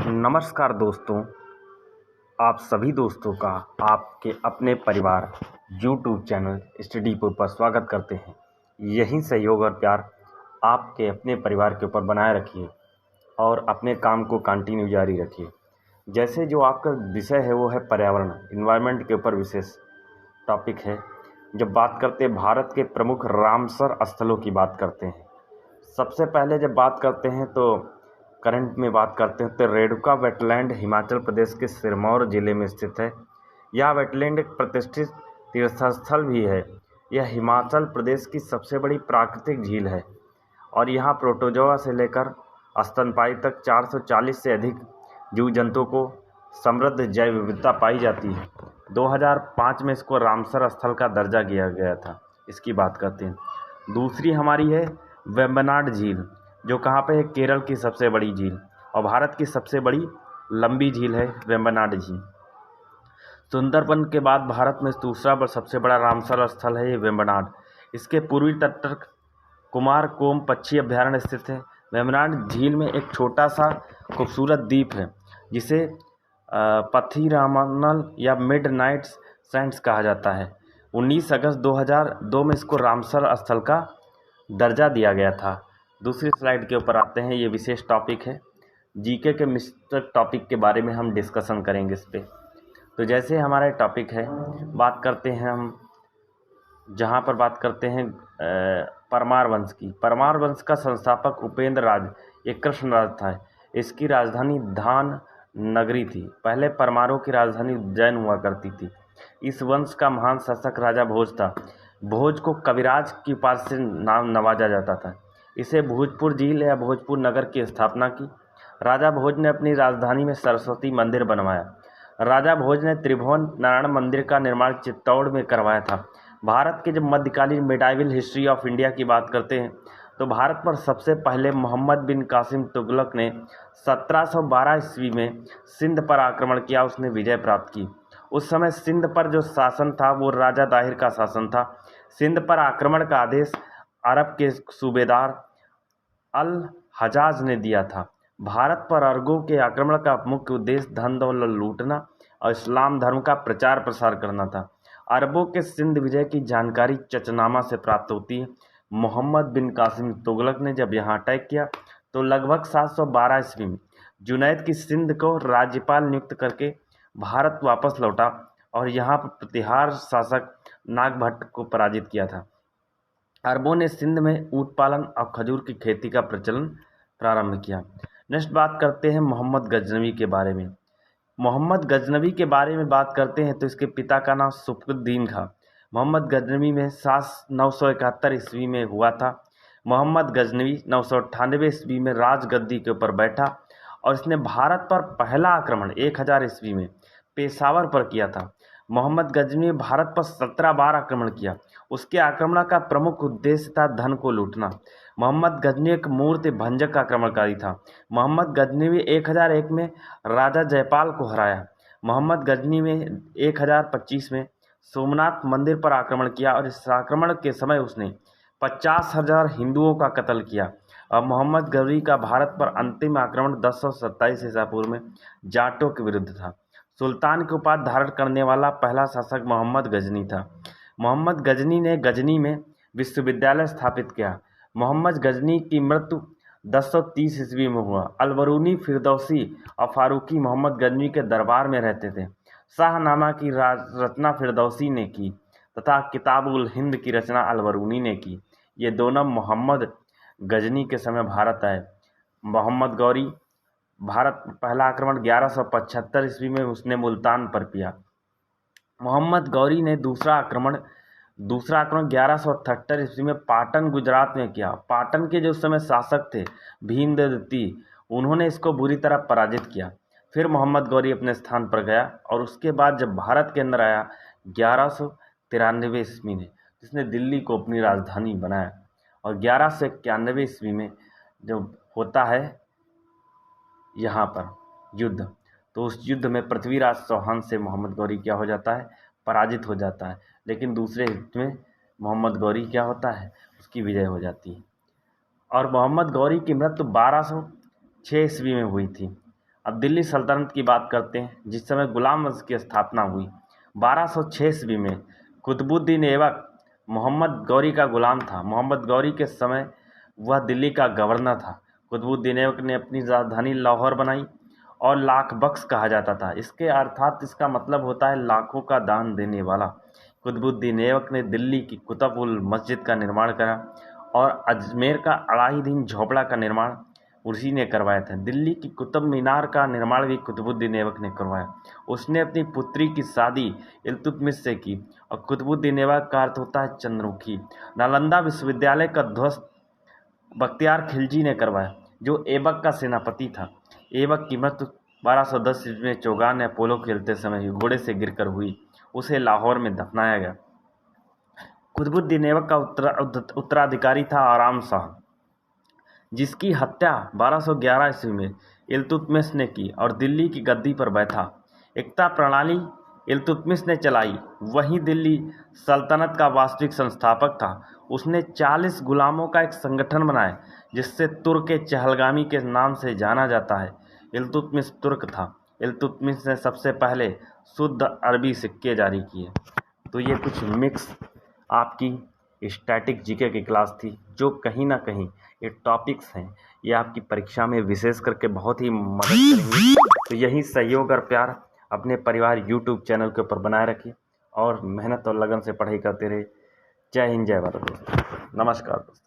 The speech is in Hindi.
नमस्कार दोस्तों, आप सभी दोस्तों का आपके अपने परिवार यूट्यूब चैनल स्टडीपुर पर स्वागत करते हैं। यही सहयोग और प्यार आपके अपने परिवार के ऊपर बनाए रखिए और अपने काम को कंटिन्यू जारी रखिए। जैसे जो आपका विषय है वो है पर्यावरण, इन्वायरमेंट के ऊपर विशेष टॉपिक है। जब बात करते हैं भारत के प्रमुख रामसर स्थलों की बात करते हैं, सबसे पहले जब बात करते हैं तो करंट में बात करते हैं तो रेणुका वेटलैंड हिमाचल प्रदेश के सिरमौर जिले में स्थित है। यह वेटलैंड एक प्रतिष्ठित तीर्थस्थल भी है। यह हिमाचल प्रदेश की सबसे बड़ी प्राकृतिक झील है और यहाँ प्रोटोजोआ से लेकर स्तनपायी तक 440 से अधिक जीव जंतुओं को समृद्ध जैव विविधता पाई जाती है। 2005 में इसको रामसर स्थल का दर्जा दिया गया था। इसकी बात करते हैं। दूसरी हमारी है वेम्बनाड झील, जो कहाँ पे है, केरल की सबसे बड़ी झील और भारत की सबसे बड़ी लंबी झील है वेम्बनाड झील। सुंदरबन के बाद भारत में दूसरा सबसे बड़ा रामसर स्थल है ये वेम्बनाड। इसके पूर्वी तट पर कुमारकोम पक्षी अभ्यारण्य स्थित है। वेम्बनाड झील में एक छोटा सा खूबसूरत द्वीप है जिसे पथीरामनल या मिडनाइट सैंड्स कहा जाता है। 19 अगस्त 2002 में इसको रामसर स्थल का दर्जा दिया गया था। दूसरी स्लाइड के ऊपर आते हैं। ये विशेष टॉपिक है, जीके के मिस्टर टॉपिक के बारे में हम डिस्कशन करेंगे इस पे। तो जैसे हमारा टॉपिक है, बात करते हैं हम जहाँ पर बात करते हैं परमार वंश की। परमार वंश का संस्थापक उपेंद्र राज एक कृष्णराज था। इसकी राजधानी धान नगरी थी। पहले परमारों की राजधानी उज्जैन हुआ करती थी। इस वंश का महान शासक राजा भोज था। भोज को कविराज की उपाधि से नाम नवाजा जाता था। इसे भोजपुर झील या भोजपुर नगर की स्थापना की। राजा भोज ने अपनी राजधानी में सरस्वती मंदिर बनवाया। राजा भोज ने त्रिभुवन नारायण मंदिर का निर्माण चित्तौड़ में करवाया था। भारत के जब मध्यकालीन मिडाइवल हिस्ट्री ऑफ इंडिया की बात करते हैं तो भारत पर सबसे पहले मोहम्मद बिन कासिम तुगलक ने 1712 ईस्वी में सिंध पर आक्रमण किया। उसने विजय प्राप्त की। उस समय सिंध पर जो शासन था वो राजा दाहिर का शासन था। सिंध पर आक्रमण का आदेश अरब के सूबेदार अल हजाज ने दिया था। भारत पर अरबों के आक्रमण का मुख्य उद्देश्य धन दौलत लूटना और इस्लाम धर्म का प्रचार प्रसार करना था। अरबों के सिंध विजय की जानकारी चचनामा से प्राप्त होती है। मोहम्मद बिन कासिम तुगलक ने जब यहाँ अटैक किया तो लगभग 712 ईस्वी में जुनैद की सिंध को राज्यपाल नियुक्त करके भारत वापस लौटा और यहाँ पर प्रतिहार शासक नागभट्ट को पराजित किया था। अरबों ने सिंध में ऊँट पालन और खजूर की खेती का प्रचलन प्रारंभ किया। नेक्स्ट बात करते हैं मोहम्मद गजनवी के बारे में। मोहम्मद गजनवी के बारे में बात करते हैं तो इसके पिता का नाम सुफुद्दीन था। मोहम्मद गजनवी में 971 ईस्वी में हुआ था। मोहम्मद गजनवी 998 ईस्वी में राजगद्दी के ऊपर बैठा और इसने भारत पर पहला आक्रमण 1000 ईस्वी में पेशावर पर किया था। मोहम्मद गजनवी ने भारत पर 17 बार आक्रमण किया। उसके आक्रमण का प्रमुख उद्देश्य था धन को लूटना। मोहम्मद गजनवी एक मूर्ति भंजक आक्रमणकारी था। मोहम्मद गजनवी 1001 में राजा जयपाल को हराया। मोहम्मद गजनवी में 1025 में सोमनाथ मंदिर पर आक्रमण किया और इस आक्रमण के समय उसने 50,000 हिंदुओं का कत्ल किया। और मोहम्मद गजनवी का भारत पर अंतिम आक्रमण 1027 ईसा पूर्व में जाटों के विरुद्ध था। सुल्तान की उपाधि धारण करने वाला पहला शासक मोहम्मद गजनी था। मोहम्मद गजनी ने गजनी में विश्वविद्यालय स्थापित किया। मोहम्मद गजनी की मृत्यु 1030 ईस्वी में हुआ। अलबरूनी, फिरदौसी और फारूकी मोहम्मद गजनी के दरबार में रहते थे। शाहनामा की रचना फिरदौसी ने की तथा किताबुल हिंद की रचना अलबरूनी ने की। ये दोनों मोहम्मद गजनी के समय भारत आए। मोहम्मद गौरी भारत पहला आक्रमण 1175 ईस्वी में उसने मुल्तान पर किया। मोहम्मद गौरी ने दूसरा आक्रमण 1178 ईस्वी में पाटन गुजरात में किया। पाटन के जो उस समय शासक थे भीमदेव, उन्होंने इसको बुरी तरह पराजित किया। फिर मोहम्मद गौरी अपने स्थान पर गया और उसके बाद जब भारत के अंदर आया 1193 ईस्वी में, जिसने दिल्ली को अपनी राजधानी बनाया। और 1191 ईस्वी में जब होता है यहाँ पर युद्ध, तो उस युद्ध में पृथ्वीराज चौहान से मोहम्मद गौरी क्या हो जाता है, पराजित हो जाता है। लेकिन दूसरे युद्ध में मोहम्मद गौरी क्या होता है, उसकी विजय हो जाती है। और मोहम्मद गौरी की मृत्यु 1206 ईस्वी में हुई थी। अब दिल्ली सल्तनत की बात करते हैं, जिस समय गुलाम वंश की स्थापना हुई। 1206 ईस्वी में कुतुबुद्दीन ऐबक मोहम्मद गौरी का गुलाम था। मोहम्मद गौरी के समय वह दिल्ली का गवर्नर था। कुतुबुद्दीन ऐबक ने अपनी राजधानी लाहौर बनाई और लाख बख्श कहा जाता था। इसके अर्थात इसका मतलब होता है लाखों का दान देने वाला। कुतुबुद्दीन ऐबक ने दिल्ली की कुतुब उल मस्जिद का निर्माण करा और अजमेर का अलाउद्दीन झोपड़ा का निर्माण उसी ने करवाया था। दिल्ली की कुतुब मीनार का निर्माण भी कुतुबुद्दीन ऐबक ने करवाया। उसने अपनी पुत्री की शादी इल्तुतमिश से की और कुतुबुद्दीन ऐबक का अर्थ होता है चंद्रमुखी। नालंदा विश्वविद्यालय का ध्वस्त बख्तियार खिलजी ने करवाया, जो ऐबक का सेनापति था। ऐबक की मृत्यु 1210 ईस्वी में चौगान में पोलो खेलते समय घोड़े से गिरकर हुई। उसे लाहौर में दफनाया गया। कुतुबुद्दीन ऐबक का उत्तराधिकारी था आराम शाह, जिसकी हत्या 1211 ईस्वी में इल्तुतमिश ने की और दिल्ली की गद्दी पर बैठा। एकता प्रणाली इल्तुतमिश ने चलाई, वहीं दिल्ली सल्तनत का वास्तविक संस्थापक था। उसने 40 गुलामों का एक संगठन बनाया, जिससे तुर्क चहलगामी के नाम से जाना जाता है। इल्तुतमिश तुर्क था। इल्तुतमिश ने सबसे पहले शुद्ध अरबी सिक्के जारी किए। तो ये कुछ मिक्स आपकी स्टैटिक जीके की क्लास थी, जो कहीं ना कहीं ये टॉपिक्स हैं, ये आपकी परीक्षा में विशेष करके बहुत ही मदद करेंगे। तो यही सहयोग और प्यार अपने परिवार यूट्यूब चैनल के ऊपर बनाए रखिए और मेहनत और लगन से पढ़ाई करते रहिए। जय हिंद, जय भारत दोस्तों। नमस्कार दोस्तों।